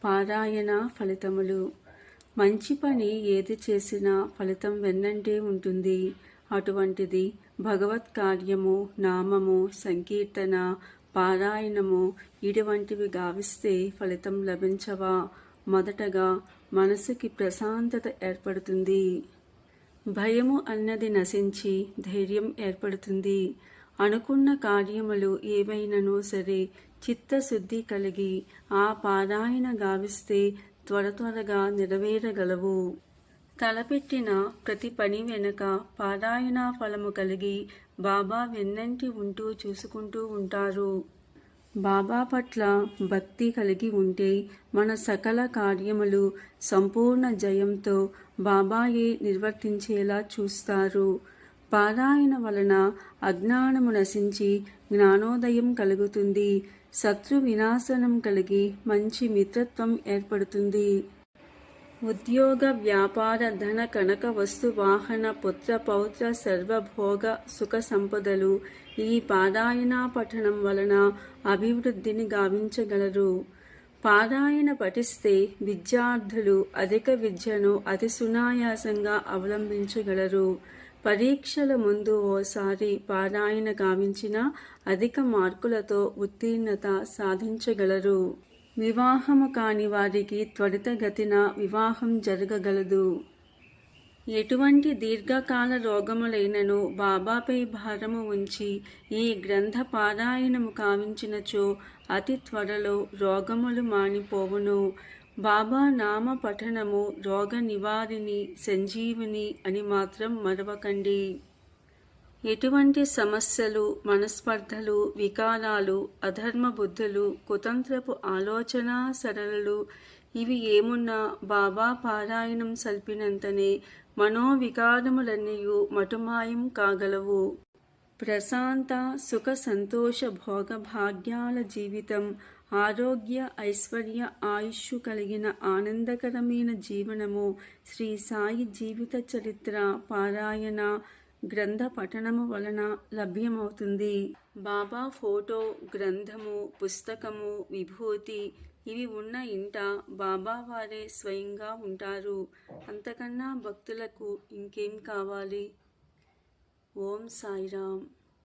పారాయణ ఫలితములు. మంచి పని ఏది చేసినా ఫలితం వెన్నంటే ఉంటుంది. అటువంటిది భగవత్ కార్యము, నామము, సంకీర్తన, పారాయణము ఇటువంటివి గావిస్తే ఫలితం లభించవా? మొదటగా మనసుకి ప్రశాంతత ఏర్పడుతుంది. భయము అన్నది నశించి ధైర్యం ఏర్పడుతుంది. అనుకున్న కార్యములు ఏవైనను సరే చిత్తశుద్ధి కలిగి ఆ పారాయణ గావిస్తే త్వరగా నెరవేరగలవు. తలపెట్టిన ప్రతి పని వెనుక పారాయణ ఫలము కలిగి బాబా వెన్నంటి ఉంటూ చూసుకుంటూ ఉంటారు. బాబా పట్ల భక్తి కలిగి ఉంటే మన సకల కార్యములు సంపూర్ణ జయంతో బాబాయే నిర్వర్తించేలా చూస్తారు. పారాయణ వలన అజ్ఞానము నశించి జ్ఞానోదయం కలుగుతుంది. శత్రు వినాశనం కలిగి మంచి మిత్రత్వం ఏర్పడుతుంది. ఉద్యోగ, వ్యాపార, ధన, కనక, వస్తు, వాహన, పుత్ర, పౌత్ర, సర్వభోగ సుఖ సంపదలు ఈ పారాయణ పఠనం వలన అభివృద్ధిని గావించగలరు. పారాయణ పఠిస్తే విద్యార్థులు అధిక విద్యను అతి సునాయాసంగా అవలంబించగలరు. పరీక్షల ముందు ఓసారి పారాయణ గావించిన అధిక మార్కులతో ఉత్తీర్ణత సాధించగలరు. వివాహము కాని వారికి త్వరితగతిన వివాహం జరగగలదు. ఎటువంటి దీర్ఘకాల రోగములైనను బాబాపై భారము ఉంచి ఈ గ్రంథ పారాయణము కావించినచో అతి త్వరలో రోగములు మానిపోవును. బాబా నామ పఠనము రోగ నివారిణి, సంజీవిని అని మాత్రం మరవకండి. ఎటువంటి సమస్యలు, మనస్పర్ధలు, వికారాలు, అధర్మ బుద్ధులు, కుతంత్రపు ఆలోచన సరళలు ఇవి ఏమున్నా బాబా పారాయణం సల్పినంతనే మనోవికారములన్నీయు మటుమాయం కాగలవు. ప్రశాంత సుఖ సంతోష భోగ భాగ్యాల జీవితం, ఆరోగ్య ఐశ్వర్య ఆయుష్షు కలిగిన ఆనందకరమైన జీవనము శ్రీ సాయి జీవిత చరిత్ర పారాయణ గ్రంథ పఠనము వలన లభ్యమవుతుంది. బాబా ఫోటో, గ్రంథము, పుస్తకము, విభూతి ఇవి ఉన్న ఇంట బాబా వారే స్వయంగా ఉంటారు. అంతకన్నా భక్తులకు ఇంకేం కావాలి? ఓం సాయిరామ్.